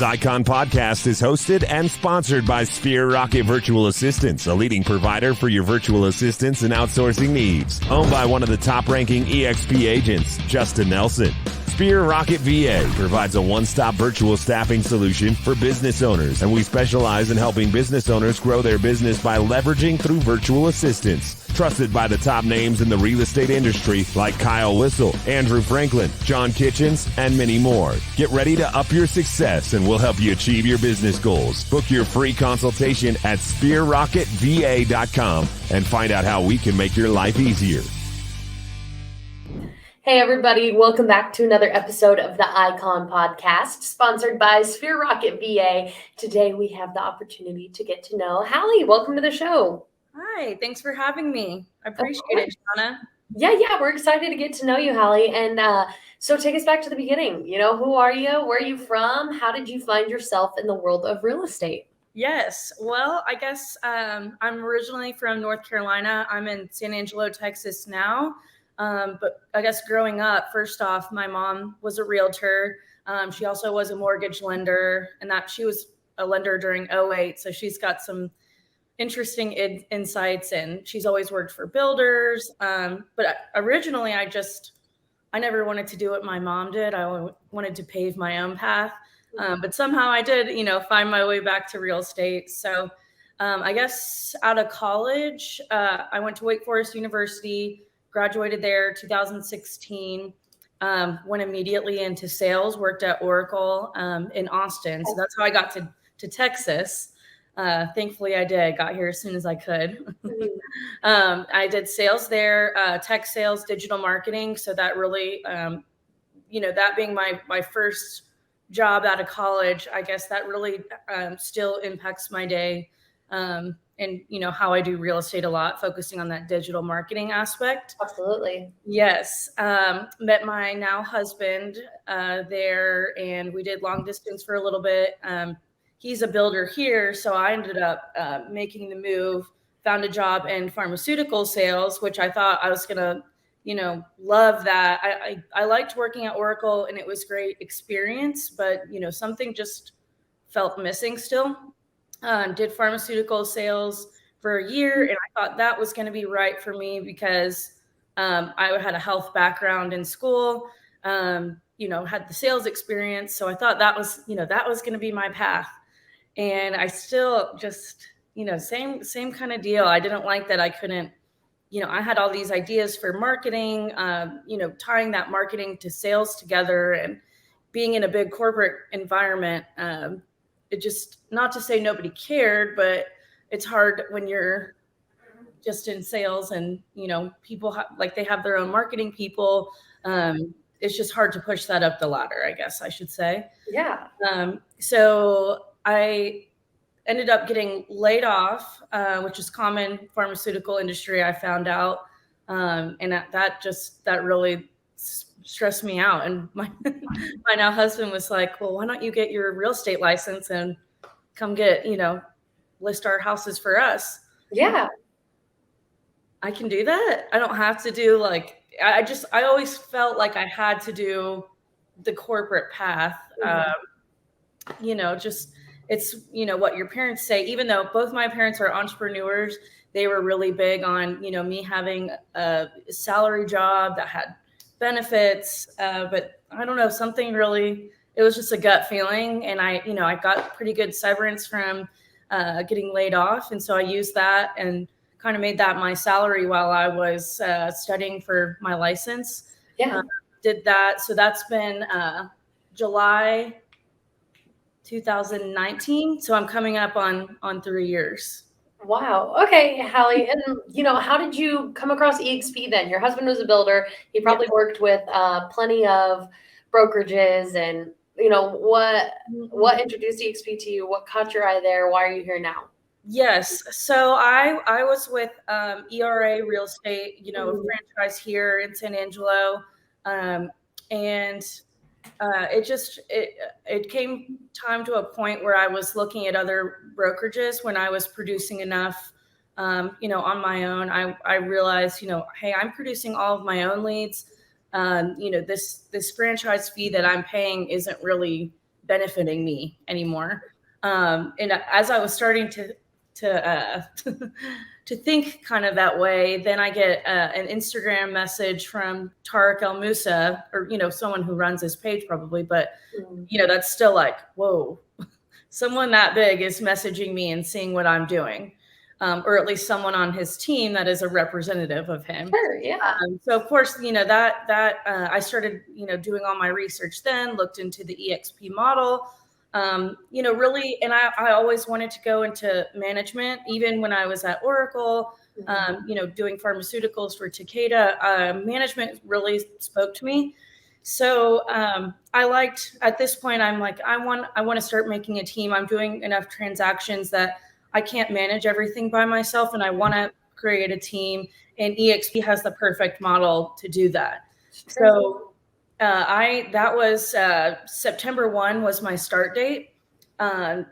This Icon podcast is hosted and sponsored by Sphere Rocket Virtual Assistants, a leading provider for your virtual assistants and outsourcing needs. Owned by one of the top-ranking EXP agents, Justin Nelson. Sphere Rocket VA provides a one-stop virtual staffing solution for business owners, and we specialize in helping business owners grow their business by leveraging through virtual assistants. Trusted by the top names in the real estate industry like Kyle Whistle, Andrew Franklin, John Kitchens, and many more. Get ready to up your success and we'll help you achieve your business goals. Book your free consultation at sphererocketva.com and find out how we can make your life easier. Hey everybody, welcome back to another episode of the Icon Podcast, sponsored by Sphere Rocket VA. Today we have the opportunity to get to know Halle. Welcome to the show. Hi, thanks for having me. I appreciate it, Shauna. Yeah, we're excited to get to know you, Halle. And so take us back to the beginning. You know, who are you? Where are you from? How did you find yourself in the world of real estate? Yes, well, I guess I'm originally from North Carolina. I'm in San Angelo, Texas now. But I guess growing up, first off, my mom was a realtor. She also was a mortgage lender, and that she was a lender during 2008. So she's got some interesting insights, and she's always worked for builders. But originally I never wanted to do what my mom did. I wanted to pave my own path. But somehow I did, find my way back to real estate. So I guess out of college, I went to Wake Forest University, graduated there 2016, went immediately into sales, worked at Oracle in Austin. So that's how I got to Texas. Thankfully I did. Got here as soon as I could. I did sales there, tech sales, digital marketing. So that really, that being my first job out of college, I guess that really still impacts my day. And how I do real estate a lot, focusing on that digital marketing aspect. Absolutely. Yes. Met my now husband there, and we did long distance for a little bit. He's a builder here, so I ended up making the move, found a job in pharmaceutical sales, which I thought I was going to, love that. I liked working at Oracle, and it was great experience, but, something just felt missing still. Did pharmaceutical sales for a year, and I thought that was going to be right for me because I had a health background in school, had the sales experience. So I thought that was going to be my path. And I still just, same kind of deal. I didn't like that I couldn't, I had all these ideas for marketing, tying that marketing to sales together, and being in a big corporate environment. It just, not to say nobody cared, but it's hard when you're just in sales and, people they have their own marketing people. It's just hard to push that up the ladder, I guess I should say. Yeah. So I ended up getting laid off, which is common pharmaceutical industry, I found out. And that really stressed me out. And my now husband was like, well, why don't you get your real estate license and come get, list our houses for us? Yeah. I can do that. I don't have to do I always felt like I had to do the corporate path. It's, what your parents say, even though both my parents are entrepreneurs, they were really big on, me having a salary job that had benefits. But I don't know, it was just a gut feeling. And I got pretty good severance from getting laid off. And so I used that and kind of made that my salary while I was studying for my license. Yeah. Did that. So that's been July 2019. So I'm coming up on 3 years. Wow. Okay, Halle. And, how did you come across EXP then? Your husband was a builder. He probably worked with plenty of brokerages, and, what introduced EXP to you? What caught your eye there? Why are you here now? Yes. So I was with ERA Real Estate, a franchise here in San Angelo. And it came time to a point where I was looking at other brokerages when I was producing enough, on my own. I realized, hey, I'm producing all of my own leads. This franchise fee that I'm paying isn't really benefiting me anymore. And as I was starting to to think kind of that way, then I get an Instagram message from Tariq El Musa, or someone who runs his page probably, but that's still like, whoa, someone that big is messaging me and seeing what I'm doing, or at least someone on his team that is a representative of him. Sure, yeah. So of course, that I started, doing all my research then, looked into the EXP model, really, and I always wanted to go into management, even when I was at Oracle, doing pharmaceuticals for Takeda. Management really spoke to me. So I liked, at this point, I'm like, I want to start making a team. I'm doing enough transactions that I can't manage everything by myself, and I want to create a team, and EXP has the perfect model to do that. So that was September 1 was my start date. And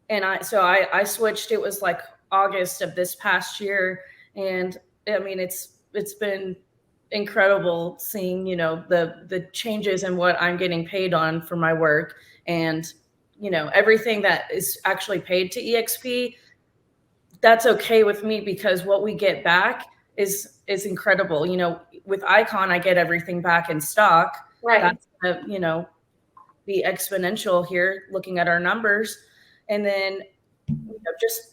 I switched, it was like August of this past year. And I mean, it's been incredible seeing, the changes in what I'm getting paid on for my work, and, everything that is actually paid to EXP. That's okay with me, because what we get back is incredible. With Icon, I get everything back in stock. Right. That's gonna, be exponential here, looking at our numbers. And then,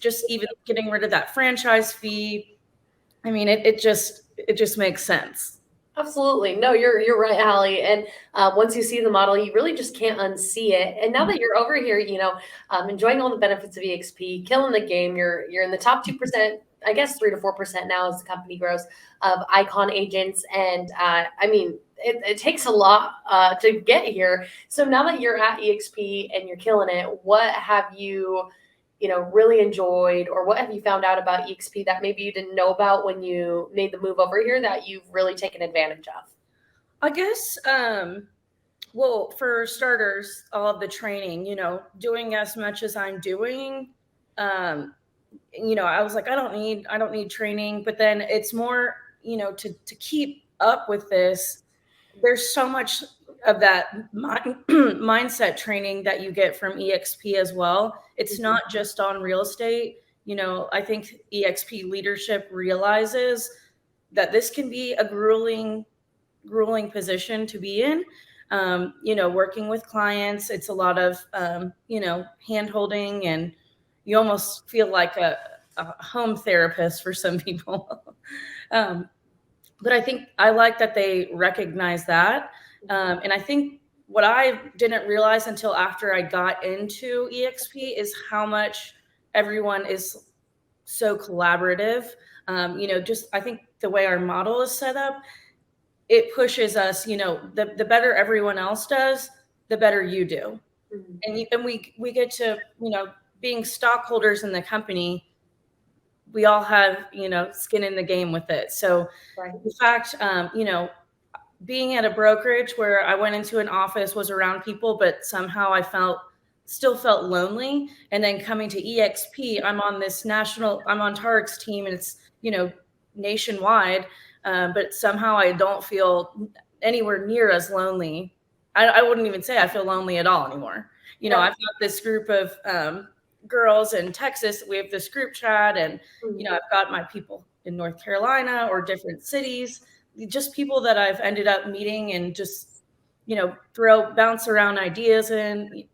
just even getting rid of that franchise fee. I mean, it just makes sense. Absolutely. No, you're right, Halle. And once you see the model, you really just can't unsee it. And now that you're over here, enjoying all the benefits of EXP, killing the game, you're in the top 2%, I guess 3 to 4% now as the company grows, of Icon agents. And I mean, it takes a lot to get here. So now that you're at EXP and you're killing it, what have you really enjoyed, or what have you found out about EXP that maybe you didn't know about when you made the move over here that you've really taken advantage of? I guess, well, for starters, all of the training, doing as much as I'm doing, I was like, I don't need training, but then it's more, to keep up with this. There's so much of that mindset training that you get from EXP as well. It's not just on real estate. I think EXP leadership realizes that this can be a grueling position to be in. Working with clients, it's a lot of, hand holding, and you almost feel like a home therapist for some people. But I think I like that they recognize that. And I think what I didn't realize until after I got into EXP is how much everyone is so collaborative. I think the way our model is set up, it pushes us, the better everyone else does, the better you do. Mm-hmm. And we get to, being stockholders in the company, we all have, skin in the game with it. So right. In fact, being at a brokerage where I went into an office, was around people, but somehow I still felt lonely. And then coming to EXP, I'm on Tariq's team, and it's, nationwide. But somehow I don't feel anywhere near as lonely. I wouldn't even say I feel lonely at all anymore. Right. I've got this group of girls in Texas. We have this group chat, and, I've got my people in North Carolina or different cities, just people that I've ended up meeting, and just, bounce around ideas. And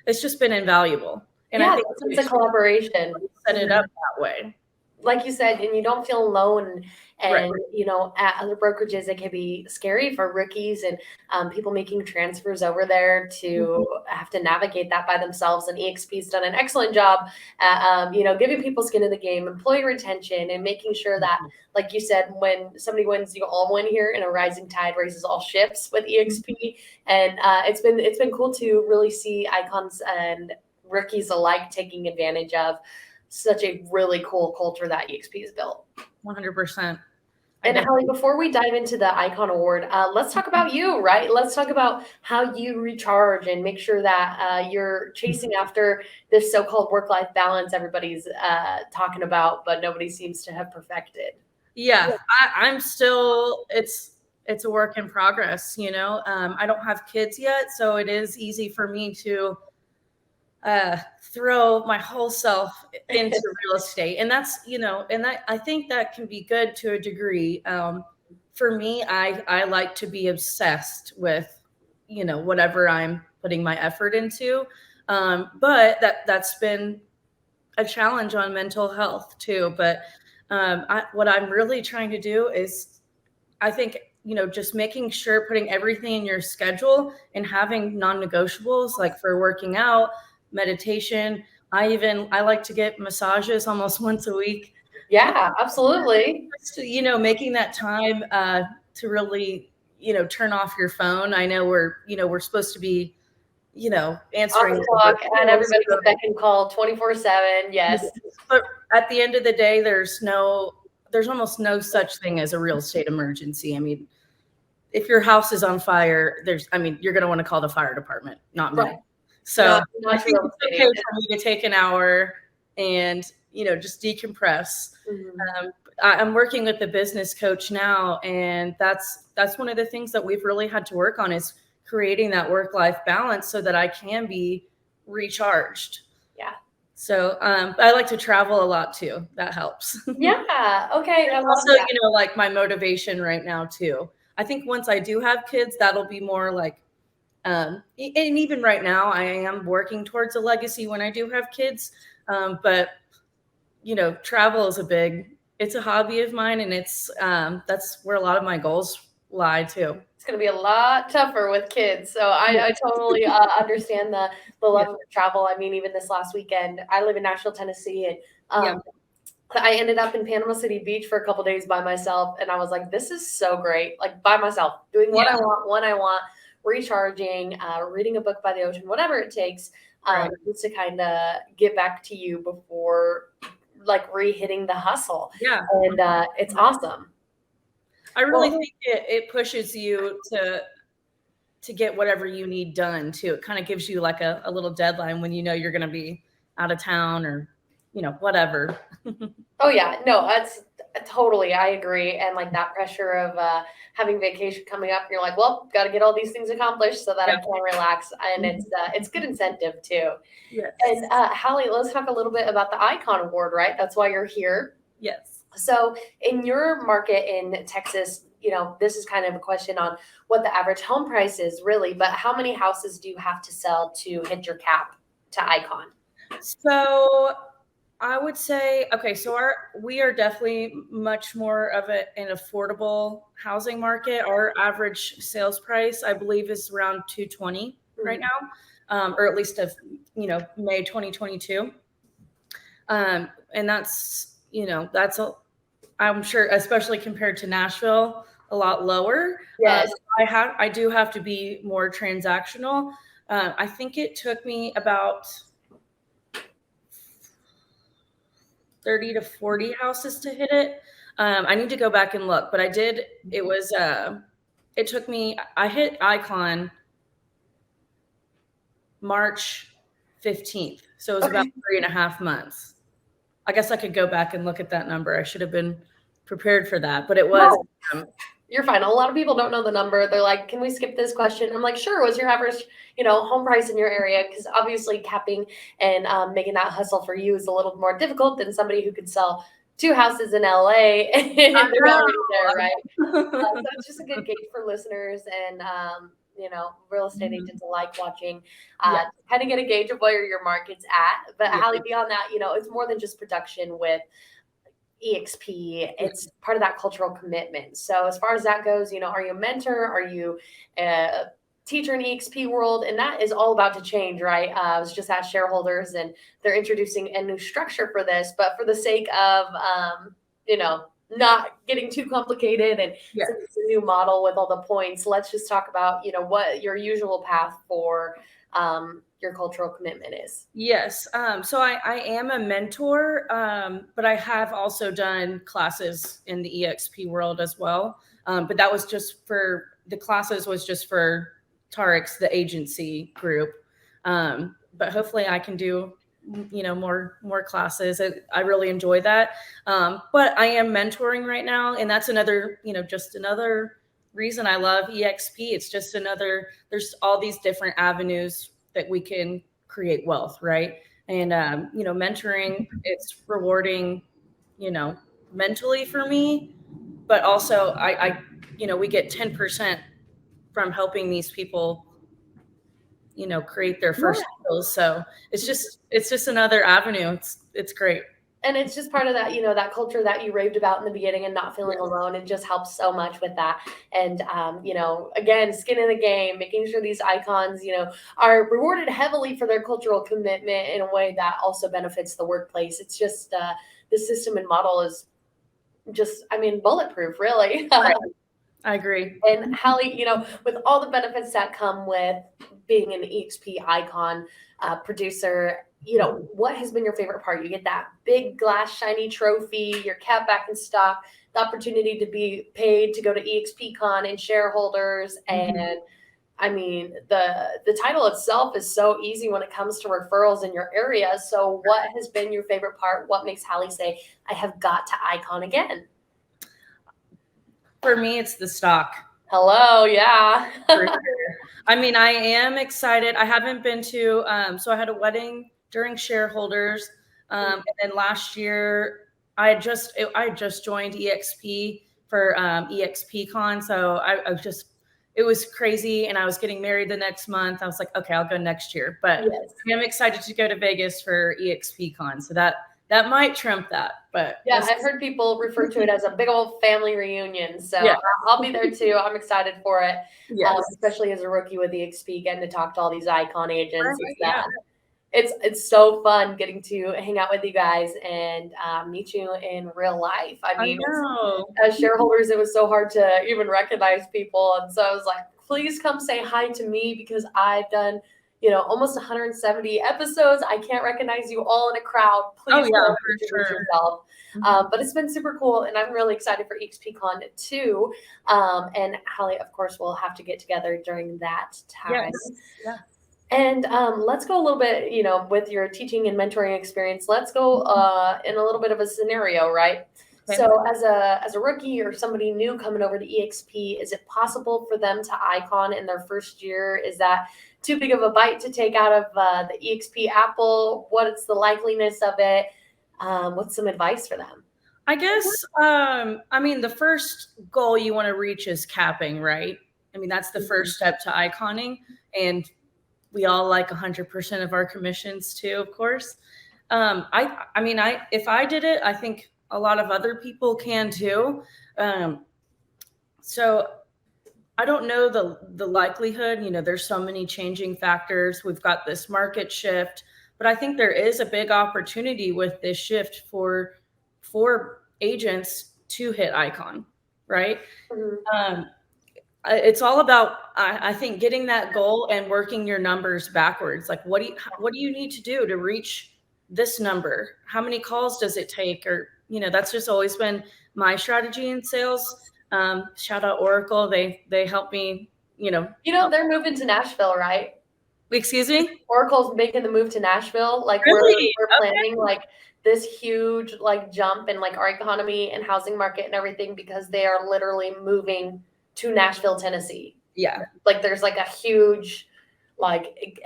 it's just been invaluable. And I think it's a collaboration. Set it up that way. Like you said, and you don't feel alone. And, right. At other brokerages, it can be scary for rookies and people making transfers over there to have to navigate that by themselves. And EXP's done an excellent job at, giving people skin in the game, employee retention, and making sure that, like you said, when somebody wins, you all win here, and a rising tide raises all ships with EXP. And it's been cool to really see icons and rookies alike taking advantage of such a really cool culture that EXP has built. 100%. And Halle, before we dive into the Icon Award, let's talk about you, right? Let's talk about how you recharge and make sure that you're chasing after this so-called work-life balance everybody's talking about, but nobody seems to have perfected. Yeah, I'm still, it's a work in progress. I don't have kids yet, so it is easy for me to throw my whole self into real estate. And that's, and I think that can be good to a degree. For me, I like to be obsessed with, whatever I'm putting my effort into. But that's been a challenge on mental health too. But what I'm really trying to do is, I think, just making sure, putting everything in your schedule and having non-negotiables, like for working out, meditation. I like to get massages almost once a week. Yeah, absolutely. Making that time to really, turn off your phone. I know we're supposed to be, answering on the clock, and everybody's a beck and call 24/7. Yes. But at the end of the day, there's almost no such thing as a real estate emergency. I mean, if your house is on fire, you're going to want to call the fire department, not me. Right. So I think it's okay for me to take an hour and, just decompress. Mm-hmm. I'm working with a business coach now, and that's one of the things that we've really had to work on, is creating that work-life balance so that I can be recharged. Yeah. So I like to travel a lot too. That helps. Yeah. Okay. And also, like my motivation right now too. I think once I do have kids, that'll be more like, and even right now, I am working towards a legacy when I do have kids. But travel is it's a hobby of mine, and that's where a lot of my goals lie too. It's going to be a lot tougher with kids. So I totally understand the love of travel. I mean, even this last weekend, I live in Nashville, Tennessee, and I ended up in Panama City Beach for a couple days by myself. And I was like, this is so great. Like, by myself, doing what I want, when I want, recharging, reading a book by the ocean, whatever it takes, just to kind of get back to you before like re-hitting the hustle. Yeah. And it's awesome. I really think it pushes you to get whatever you need done too. It kind of gives you like a little deadline when you're going to be out of town or, whatever. Oh yeah, no, that's totally, I agree. And like that pressure of having vacation coming up, you're like, well, got to get all these things accomplished so that I can relax. And it's good incentive too. Yes. And Halle, let's talk a little bit about the Icon Award, right? That's why you're here. Yes. So in your market in Texas, this is kind of a question on what the average home price is really, but how many houses do you have to sell to hit your cap to Icon? So I would say, okay, so we are definitely much more of an affordable housing market. Our average sales price, I believe, is around $220 right now, or at least of, May 2022. And that's, I'm sure, especially compared to Nashville, a lot lower. Yes. I do have to be more transactional. I think it took me about 30 to 40 houses to hit it. I need to go back and look, but I did. It took me, I hit Icon March 15th. So it was about 3.5 months. I guess I could go back and look at that number. I should have been prepared for that, but it was. No, you're fine. A lot of people don't know the number. They're like, can we skip this question? I'm like, sure. What's your average, home price in your area? Because obviously capping and making that hustle for you is a little more difficult than somebody who could sell 2 houses in LA and they're already there, right? So it's just a good gauge for listeners and, real estate agents alike watching, kind of get a gauge of where your market's at. But Halle, beyond that, it's more than just production with EXP. It's part of that cultural commitment. So as far as that goes, are you a mentor? Are you a teacher in EXP world? And that is all about to change, right? I was just at shareholders and they're introducing a new structure for this, but for the sake of, not getting too complicated and since it's a new model with all the points, let's just talk about, what your usual path for your cultural commitment is. Yes. So I am a mentor, but I have also done classes in the EXP world as well. But that was just the classes was just for Tarek's, the agency group. But hopefully I can do, more classes. I really enjoy that. But I am mentoring right now. And that's another, just another reason I love EXP. It's just there's all these different avenues that we can create wealth, right? And, mentoring, it's rewarding, mentally for me, but also we get 10% from helping these people, create their first deals. So it's just another avenue. It's great. And it's just part of that, that culture that you raved about in the beginning and not feeling alone. It just helps so much with that. And, again, skin in the game, making sure these icons, are rewarded heavily for their cultural commitment in a way that also benefits the workplace. It's just the system and model is just, bulletproof, really. Right. I agree. And Halle, with all the benefits that come with being an EXP icon producer, what has been your favorite part? You get that big glass shiny trophy, your cat back in stock, the opportunity to be paid to go to EXPCon and shareholders. And the title itself is so easy when it comes to referrals in your area. So what has been your favorite part? What makes Halle say, I have got to icon again? For me, it's the stock. Hello. Yeah. For sure. I am excited. I haven't been to, so I had a wedding during shareholders. And then last year I just joined EXP for EXPCon. So it was crazy. And I was getting married the next month. I was like, okay, I'll go next year, but I'm excited to go to Vegas for EXPCon. So that might trump that, but yeah, I've heard people refer to it as a big old family reunion. So I'll be there too. I'm excited for it, especially as a rookie with EXP, getting to talk to all these icon agents. It's so fun getting to hang out with you guys and meet you in real life. As shareholders, it was so hard to even recognize people, and so I was like, please come say hi to me because I've done almost 170 episodes. I can't recognize you all in a crowd. Please introduce yourself. But it's been super cool, and I'm really excited for EXPCon too. And Halle, of course, we'll have to get together during that time. Yes. And let's go a little bit, with your teaching and mentoring experience. Let's go in a little bit of a scenario, right? Okay. So as a rookie or somebody new coming over to EXP, is it possible for them to icon in their first year? Is that too big of a bite to take out of the EXP apple? What is the likeliness of it? What's some advice for them? I guess, the first goal you want to reach is capping, right? That's the first step to iconing. And we all like 100% of our commissions too, of course. If I did it, I think a lot of other people can too. So I don't know the likelihood, there's so many changing factors. We've got this market shift, but I think there is a big opportunity with this shift for agents to hit icon, right? Mm-hmm. It's all about, I think, getting that goal and working your numbers backwards. Like, what do you need to do to reach this number? How many calls does it take? Or, that's just always been my strategy in sales. Shout out Oracle. They help me, they're moving to Nashville, right? Excuse me? Oracle's making the move to Nashville. Like really? we're planning like this huge jump in our economy and housing market and everything because they are literally moving to Nashville, Tennessee. Yeah. There's a huge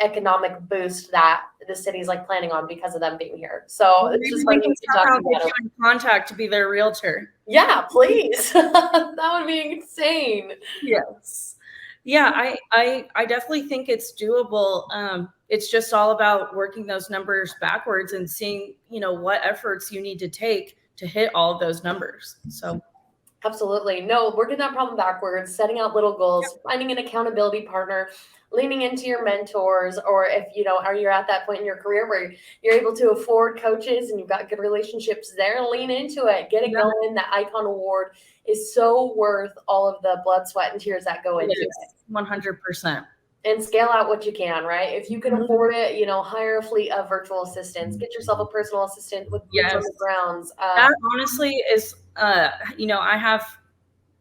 economic boost that the city's planning on because of them being here. So it's just like to talk about in contact to be their realtor. Yeah, please. That would be insane. Yes. Yeah, I definitely think it's doable. It's just all about working those numbers backwards and seeing, what efforts you need to take to hit all of those numbers. So absolutely. No, working that problem backwards, setting out little goals, finding an accountability partner, leaning into your mentors, or if you're at that point in your career where you're able to afford coaches and you've got good relationships there, lean into it, get it going. The Icon Award is so worth all of the blood, sweat, and tears that go into it. 100%. And scale out what you can, right? If you can afford it, hire a fleet of virtual assistants, get yourself a personal assistant with boots on the grounds. That honestly is,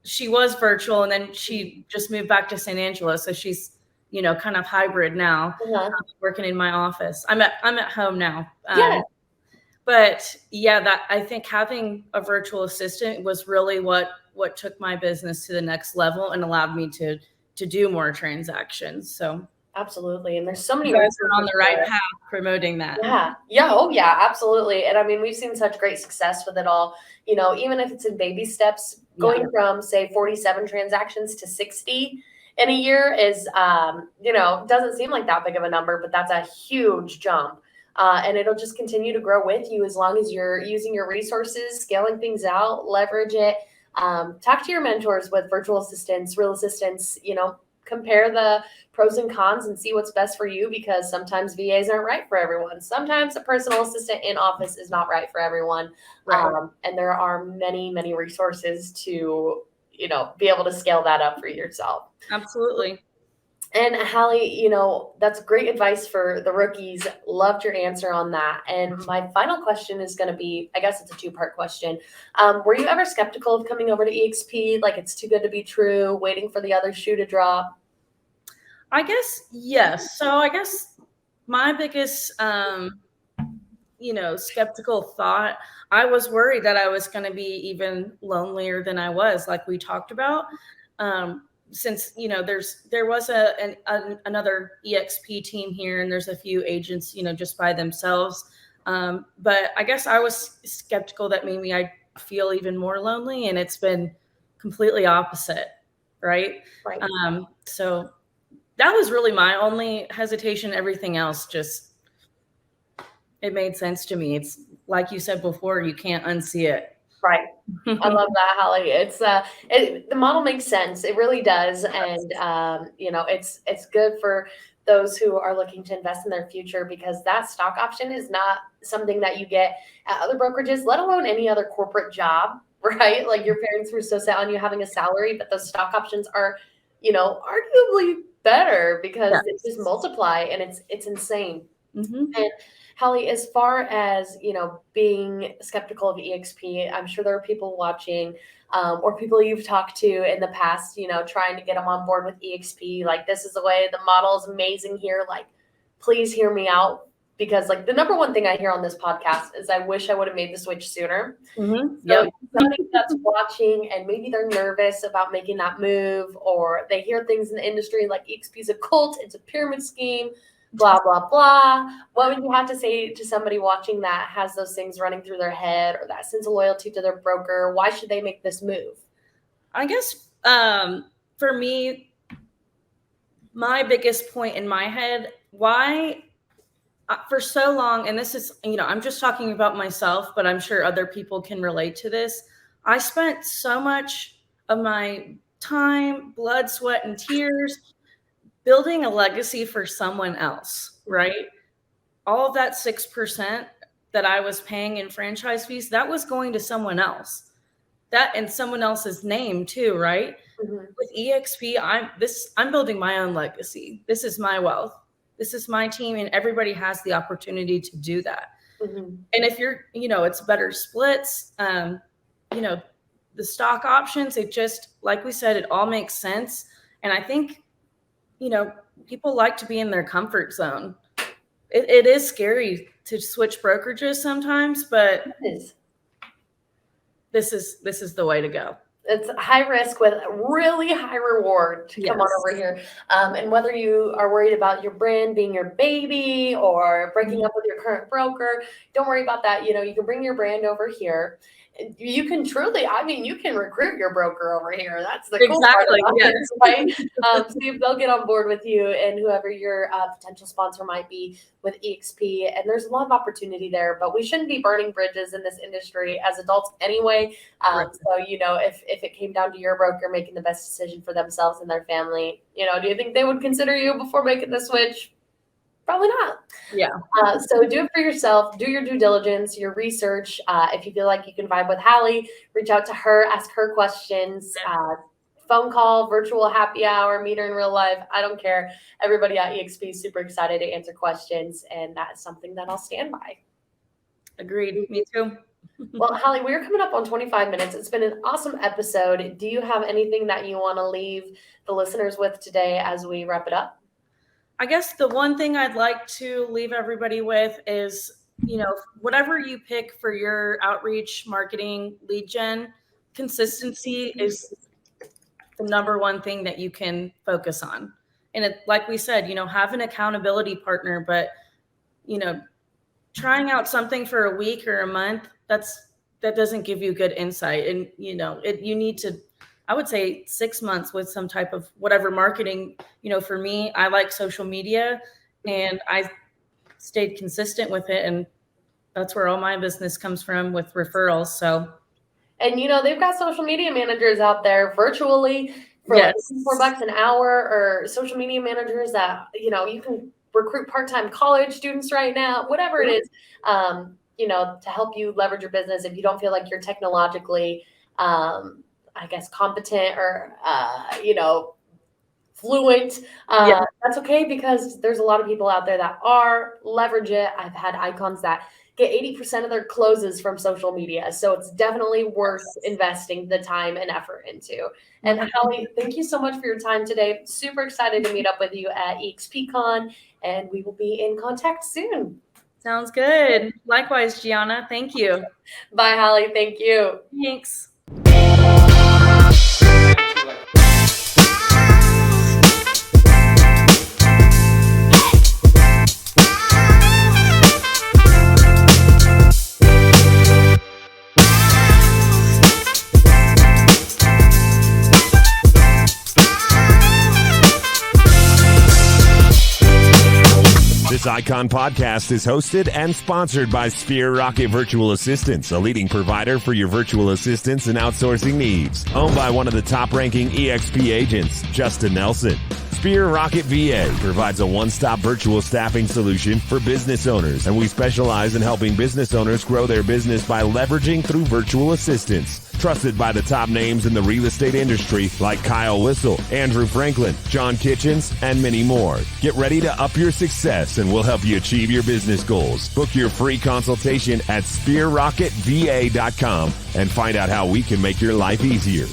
she was virtual and then she just moved back to San Angelo. So she's, kind of hybrid now, working in my office. I'm at home now. But yeah, that I think having a virtual assistant was really what took my business to the next level and allowed me to do more transactions. So Absolutely. And there's so many you guys are on resources the right there. path promoting that. Yeah. Yeah. Oh, yeah. Absolutely. And I mean, we've seen such great success with it all. You know, even if it's in baby steps, going from say 47 transactions to 60 in a year is, you know, doesn't seem like that big of a number, but that's a huge jump. And it'll just continue to grow with you as long as you're using your resources, scaling things out, leverage it. Talk to your mentors with virtual assistants, real assistants, you know, compare the pros and cons and see what's best for you, because sometimes VAs aren't right for everyone. Sometimes a personal assistant in office is not right for everyone. Right. And there are many, many resources to, you know, be able to scale that up for yourself. Absolutely. And Halle, you know, that's great advice for the rookies. Loved your answer on that. And my final question is going to be, I guess it's a two-part question. Were you ever skeptical of coming over to EXP? Like it's too good to be true, waiting for the other shoe to drop? I guess yes. So I guess my biggest skeptical thought, I was worried that I was going to be even lonelier than I was, like we talked about. Since there was another EXP team here, and there's a few agents, just by themselves. But I guess I was skeptical that maybe I'd feel even more lonely, and it's been completely opposite, right? Right. So that was really my only hesitation. Everything else it made sense to me. It's like you said before, you can't unsee it. Right. I love that, Halle. It's the model makes sense. It really does. And it's good for those who are looking to invest in their future, because that stock option is not something that you get at other brokerages, let alone any other corporate job, right? Like your parents were so set on you having a salary, but those stock options are, arguably better because they just multiply, and it's insane. Mm-hmm. And Halle, as far as, being skeptical of EXP, I'm sure there are people watching or people you've talked to in the past, trying to get them on board with EXP. Like, this is the way, the model is amazing here. Like, please hear me out. Because like the number one thing I hear on this podcast is I wish I would have made the switch sooner. Mm-hmm. So somebody that's watching and maybe they're nervous about making that move, or they hear things in the industry like EXP is a cult, it's a pyramid scheme, blah, blah, blah. What would you have to say to somebody watching that has those things running through their head, or that sense of loyalty to their broker? Why should they make this move? I guess for me, my biggest point in my head, why for so long, and this is, I'm just talking about myself, but I'm sure other people can relate to this. I spent so much of my time, blood, sweat, and tears building a legacy for someone else, right? All of that 6% that I was paying in franchise fees, that was going to someone else. That in someone else's name too, right? Mm-hmm. With EXP, I'm building my own legacy. This is my wealth. This is my team, and everybody has the opportunity to do that. Mm-hmm. And if you're, it's better splits, the stock options, it just, like we said, it all makes sense. And I think, people like to be in their comfort zone. It is scary to switch brokerages sometimes, but this is the way to go. It's high risk with really high reward to come on over here. And whether you are worried about your brand being your baby or breaking up with your current broker, don't worry about that. You can bring your brand over here. You can truly, you can recruit your broker over here. That's the cool part about it, right? See if they'll get on board with you and whoever your potential sponsor might be with EXP. And there's a lot of opportunity there, but we shouldn't be burning bridges in this industry as adults anyway. So, if it came down to your broker making the best decision for themselves and their family, do you think they would consider you before making the switch? Probably not. Yeah. So do it for yourself. Do your due diligence, your research. If you feel like you can vibe with Halle, reach out to her, ask her questions. Phone call, virtual happy hour, meet her in real life. I don't care. Everybody at EXP is super excited to answer questions, and that is something that I'll stand by. Agreed. Me too. Well, Halle, we're coming up on 25 minutes. It's been an awesome episode. Do you have anything that you want to leave the listeners with today as we wrap it up? I guess the one thing I'd like to leave everybody with is whatever you pick for your outreach, marketing, lead gen, consistency is the number one thing that you can focus on. And like we said, have an accountability partner, but, trying out something for a week or a month, that doesn't give you good insight. And, you need to, I would say 6 months with some type of whatever marketing. For me, I like social media, and I stayed consistent with it. And that's where all my business comes from, with referrals. So, and they've got social media managers out there virtually for yes, like $4 an hour, or social media managers that you can recruit part-time college students right now, whatever it is, to help you leverage your business. If you don't feel like you're technologically, competent or, fluent, that's okay, because there's a lot of people out there that are. Leverage it. I've had icons that get 80% of their closes from social media. So it's definitely worth investing the time and effort into. And Halle, thank you so much for your time today. Super excited to meet up with you at EXPCon, and we will be in contact soon. Sounds good. Likewise, Gianna. Thank you. Bye, Halle. Thank you. Thanks. This Icon podcast is hosted and sponsored by Sphere Rocket Virtual Assistants, a leading provider for your virtual assistants and outsourcing needs. Owned by one of the top-ranking EXP agents, Justin Nelson. Sphere Rocket VA provides a one-stop virtual staffing solution for business owners, and we specialize in helping business owners grow their business by leveraging through virtual assistants. Trusted by the top names in the real estate industry like Kyle Whistle, Andrew Franklin, John Kitchens, and many more. Get ready to up your success, and we'll help you achieve your business goals. Book your free consultation at sphererocketva.com and find out how we can make your life easier.